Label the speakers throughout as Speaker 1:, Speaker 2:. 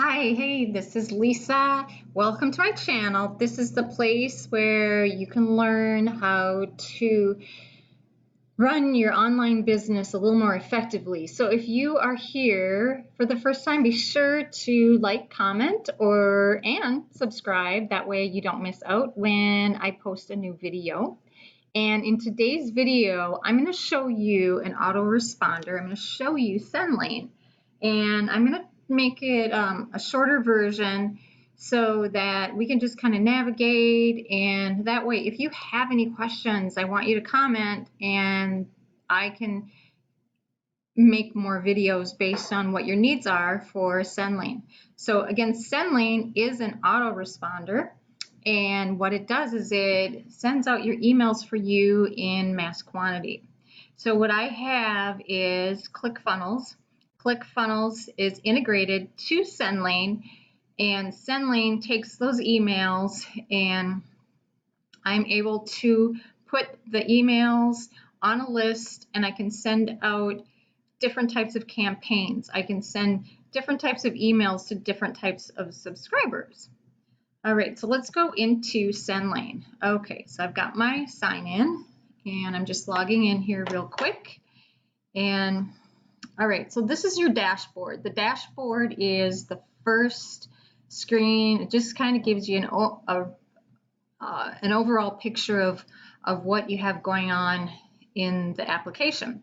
Speaker 1: Hi, hey, this is Lisa. Welcome to my channel. This is the place where you can learn how to run your online business a little more effectively. So if you are here for the first time, be sure to like, comment, and subscribe. That way you don't miss out when I post a new video. And in today's video, I'm going to show you an autoresponder. I'm going to show you Sendlane. And I'm going to make it a shorter version so that we can just kind of navigate. And that way, if you have any questions, I want you to comment and I can make more videos based on what your needs are for Sendlane. So again, Sendlane is an autoresponder. And what it does is it sends out your emails for you in mass quantity. So what I have is ClickFunnels. ClickFunnels is integrated to Sendlane, and Sendlane takes those emails, and I'm able to put the emails on a list, and I can send out different types of campaigns. I can send different types of emails to different types of subscribers. All right, so let's go into Sendlane. Okay, so I've got my sign in and I'm just logging in here real quick. And all right, so this is your dashboard. The dashboard is the first screen. It just kind of gives you an overall picture of what you have going on in the application.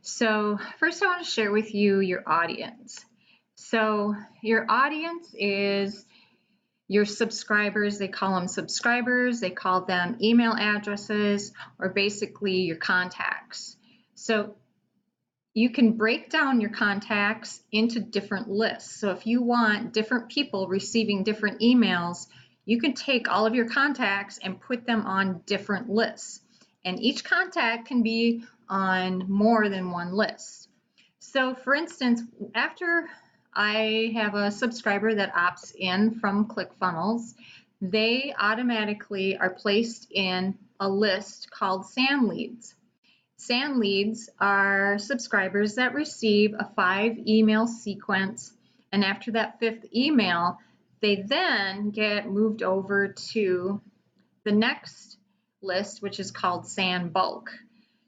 Speaker 1: So first I want to share with you your audience. So your audience is your subscribers. They call them subscribers, they call them email addresses, or basically your contacts. So you can break down your contacts into different lists. So if you want different people receiving different emails, you can take all of your contacts and put them on different lists. And each contact can be on more than one list. So for instance, after I have a subscriber that opts in from ClickFunnels, they automatically are placed in a list called Sand Leads. Sand Leads are subscribers that receive a 5-email sequence, and after that 5th email, they then get moved over to the next list, which is called Sand Bulk.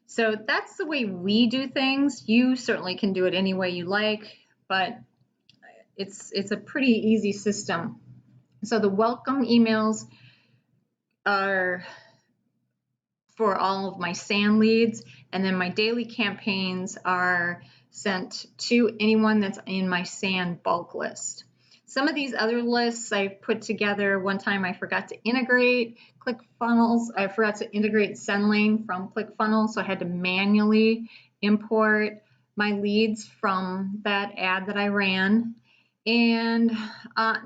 Speaker 1: So that's the way we do things. You certainly can do it any way you like, but it's a pretty easy system. So the welcome emails are for all of my Sand Leads, and then my daily campaigns are sent to anyone that's in my Sand Bulk list. Some of these other lists I put together. One time I forgot to integrate ClickFunnels. I forgot to integrate Sendlane from ClickFunnels, so I had to manually import my leads from that ad that I ran. And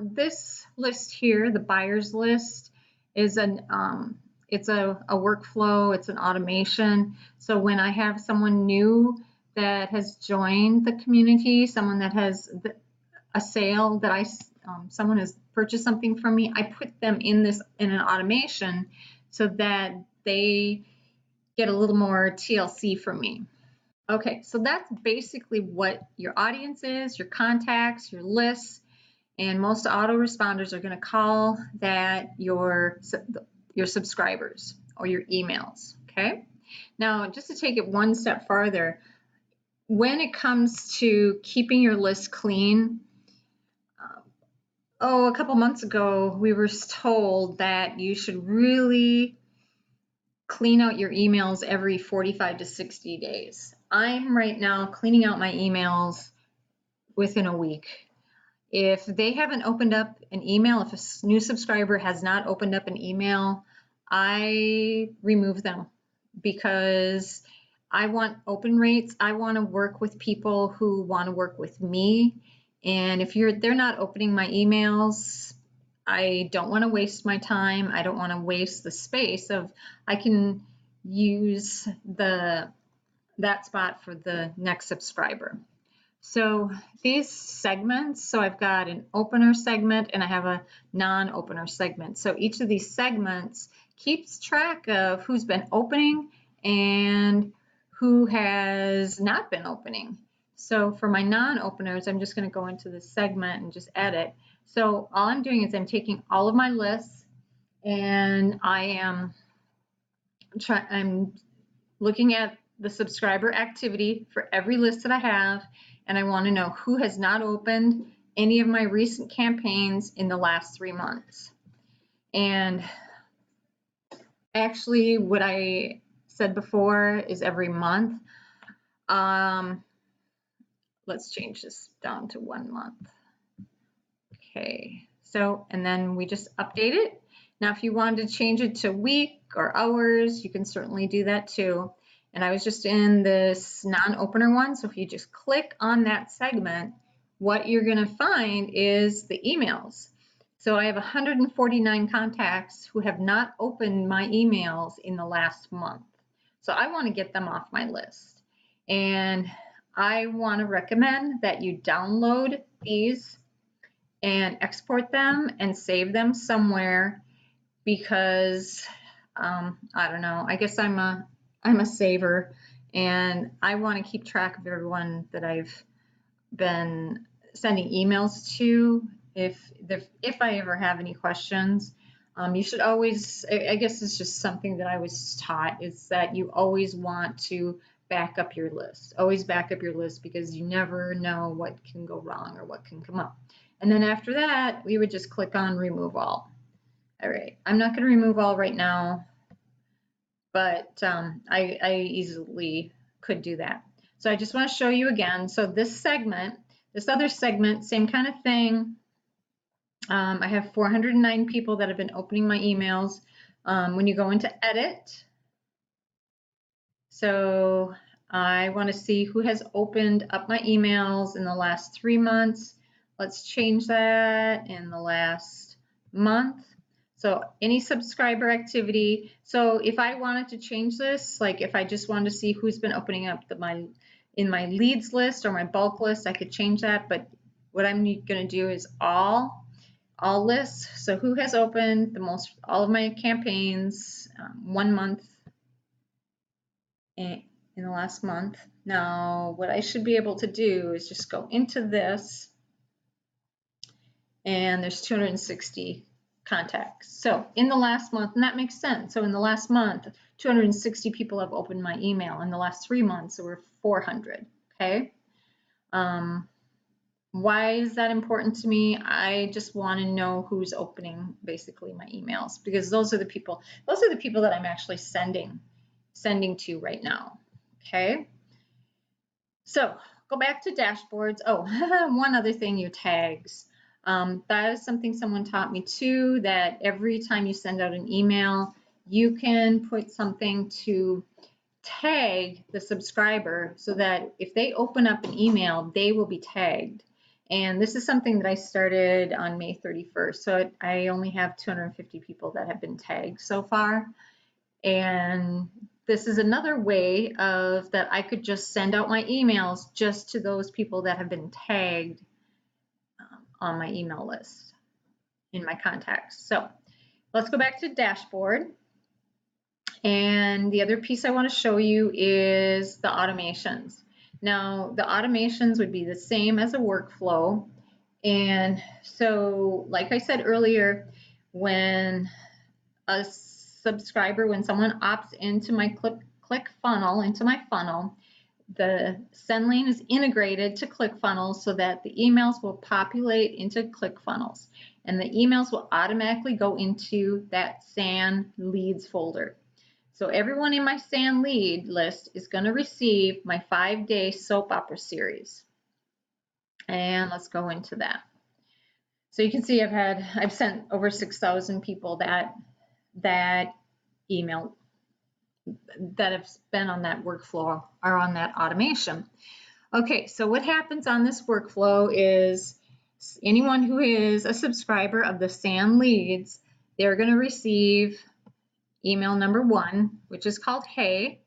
Speaker 1: this list here, the buyers list, is it's a workflow, it's an automation. So when I have someone new that has joined the community, someone that has a sale that someone has purchased something from me, I put them in an automation so that they get a little more TLC from me. Okay, so that's basically what your audience is, your contacts, your lists, and most autoresponders are going to call that your subscribers or your emails. Okay, now just to take it one step farther, when it comes to keeping your list clean, a couple months ago we were told that you should really clean out your emails every 45 to 60 days. I'm right now cleaning out my emails within a week. If they haven't opened up an email, if a new subscriber has not opened up an email, I remove them because I want open rates. I want to work with people who want to work with me. And if they're not opening my emails, I don't want to waste my time. I don't want to waste the space I can use that spot for the next subscriber. So these segments, so I've got an opener segment and I have a non-opener segment. So each of these segments keeps track of who's been opening and who has not been opening. So for my non-openers, I'm just going to go into this segment and just edit. So all I'm doing is I'm taking all of my lists and I'm looking at the subscriber activity for every list that I have, and I want to know who has not opened any of my recent campaigns in the last 3 months. And actually what I said before is every month. Let's change this down to 1 month. Okay, so, and then we just update it. Now, if you wanted to change it to week or hours, you can certainly do that too. And I was just in this non-opener one, so if you just click on that segment, what you're gonna find is the emails. So I have 149 contacts who have not opened my emails in the last month. So I wanna get them off my list. And I wanna recommend that you download these and export them and save them somewhere, because I don't know, I guess I'm a saver, and I want to keep track of everyone that I've been sending emails to. If I ever have any questions, you should always, I guess it's just something that I was taught, is that you always want to back up your list. Always back up your list, because you never know what can go wrong or what can come up. And then after that, we would just click on remove all. All right, I'm not going to remove all right now, but I easily could do that. So I just want to show you again. So this segment, this other segment, same kind of thing. I have 409 people that have been opening my emails. When you go into edit, so I want to see who has opened up my emails in the last 3 months. Let's change that in the last month. So any subscriber activity. So if I wanted to change this, like if I just wanted to see who's been opening up in my leads list or my bulk list, I could change that. But what I'm going to do is all lists. So who has opened the most, all of my campaigns, 1 month in the last month. Now, what I should be able to do is just go into this, and there's 260 contacts. So in the last month, and that makes sense. So in the last month, 260 people have opened my email. In the last 3 months, there were 400. Okay. Why is that important to me? I just want to know who's opening basically my emails, because those are the people that I'm actually sending to right now. Okay. So go back to dashboards. Oh, one other thing, your tags. That is something someone taught me too, that every time you send out an email, you can put something to tag the subscriber so that if they open up an email, they will be tagged. And this is something that I started on May 31st. So I only have 250 people that have been tagged so far. And this is another way of that I could just send out my emails just to those people that have been tagged on my email list in my contacts. So let's go back to dashboard. And the other piece I want to show you is the automations. Now, the automations would be the same as a workflow. And so, like I said earlier, when a subscriber, when someone opts into my click funnel, into my funnel, the Sendlane is integrated to ClickFunnels so that the emails will populate into ClickFunnels, and the emails will automatically go into that SAN leads folder. So everyone in my SAN lead list is going to receive my 5-day soap opera series. And let's go into that. So you can see I've sent over 6,000 people that email that have been on that workflow or on that automation. Okay, so what happens on this workflow is anyone who is a subscriber of the SAN leads, they're going to receive email number 1, which is called Hey,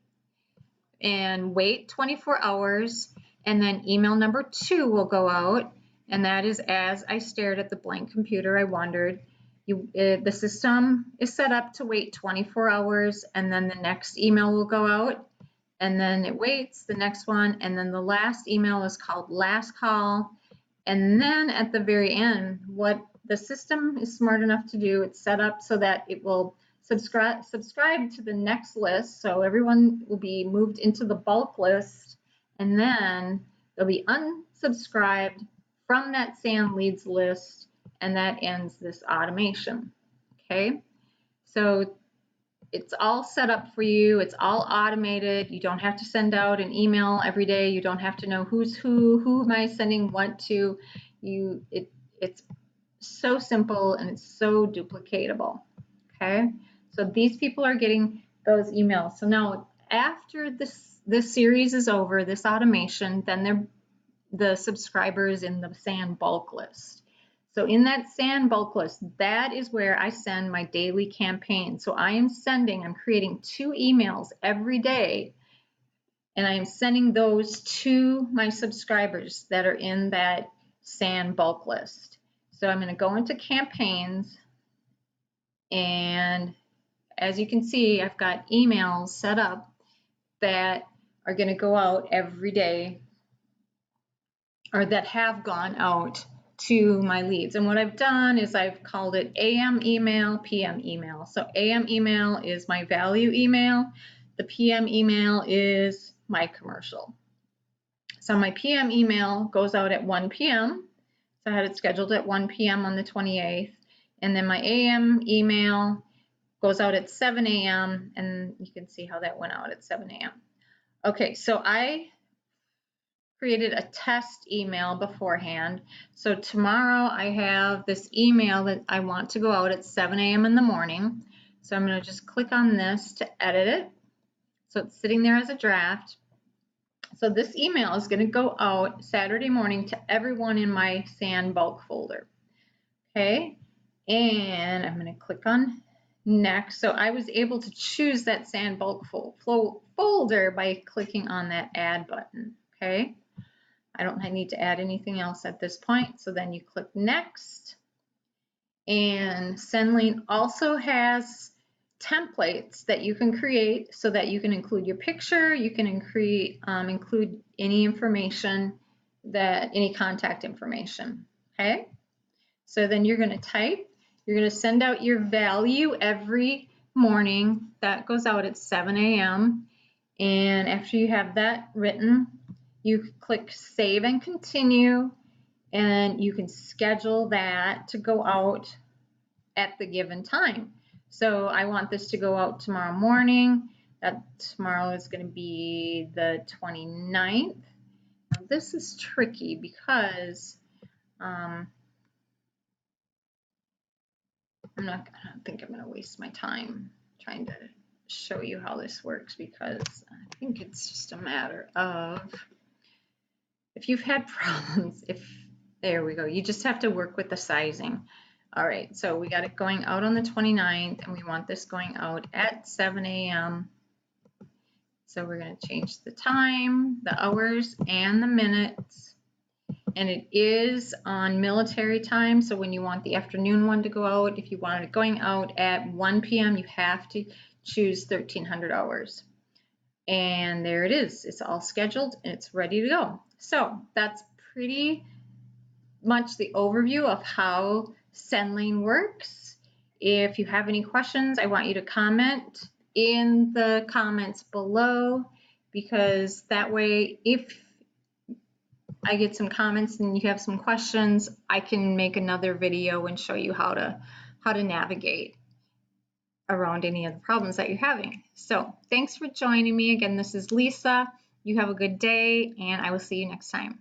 Speaker 1: and wait 24 hours, and then email number 2 will go out, and that is as I stared at the blank computer, I wondered. The system is set up to wait 24 hours, and then the next email will go out, and then it waits the next one, and then the last email is called last call. And then at the very end, what the system is smart enough to do, it's set up so that it will subscribe to the next list. So everyone will be moved into the bulk list, and then they'll be unsubscribed from that SAN leads list, and that ends this automation. Okay, so it's all set up for you. It's all automated. You don't have to send out an email every day. You don't have to know who's who am I sending what to. It's so simple and it's so duplicatable. Okay, so these people are getting those emails. So now after this series is over, this automation, then they're the subscribers in the SAN bulk list. So in that SAN bulk list, that is where I send my daily campaign. So I'm creating 2 emails every day, and I am sending those to my subscribers that are in that SAN bulk list. So I'm going to go into campaigns, and as you can see, I've got emails set up that are going to go out every day, or that have gone out to my leads. And what I've done is I've called it AM email, PM email. So AM email is my value email. The PM email is my commercial. So my PM email goes out at 1 p.m. So I had it scheduled at 1 p.m. on the 28th. And then my AM email goes out at 7 a.m. And you can see how that went out at 7 a.m. Okay, so I created a test email beforehand. So tomorrow I have this email that I want to go out at 7 a.m. in the morning. So I'm going to just click on this to edit it. So it's sitting there as a draft. So this email is going to go out Saturday morning to everyone in my SAN bulk folder. Okay, and I'm going to click on next. So I was able to choose that SAN bulk folder by clicking on that add button. Okay, I don't need to add anything else at this point. So then you click next. And Sendlane also has templates that you can create so that you can include your picture, you can include any information, any contact information. Okay, so then you're going to type, you're going to send out your value every morning. That goes out at 7 a.m. And after you have that written, you click save and continue, and you can schedule that to go out at the given time. So I want this to go out tomorrow morning. That tomorrow is going to be the 29th. Now this is tricky because I don't think I'm going to waste my time trying to show you how this works, because I think it's just a matter of, if you've had problems, there we go, you just have to work with the sizing. All right, so we got it going out on the 29th, and we want this going out at 7 a.m. So we're going to change the time, the hours, and the minutes. And it is on military time, so when you want the afternoon one to go out, if you want it going out at 1 p.m., you have to choose 1300 hours. And there it is. It's all scheduled and it's ready to go. So that's pretty much the overview of how Sendlane works. If you have any questions, I want you to comment in the comments below, because that way, if I get some comments and you have some questions, I can make another video and show you how to navigate around any of the problems that you're having. So thanks for joining me. Again, this is Lisa. You have a good day, and I will see you next time.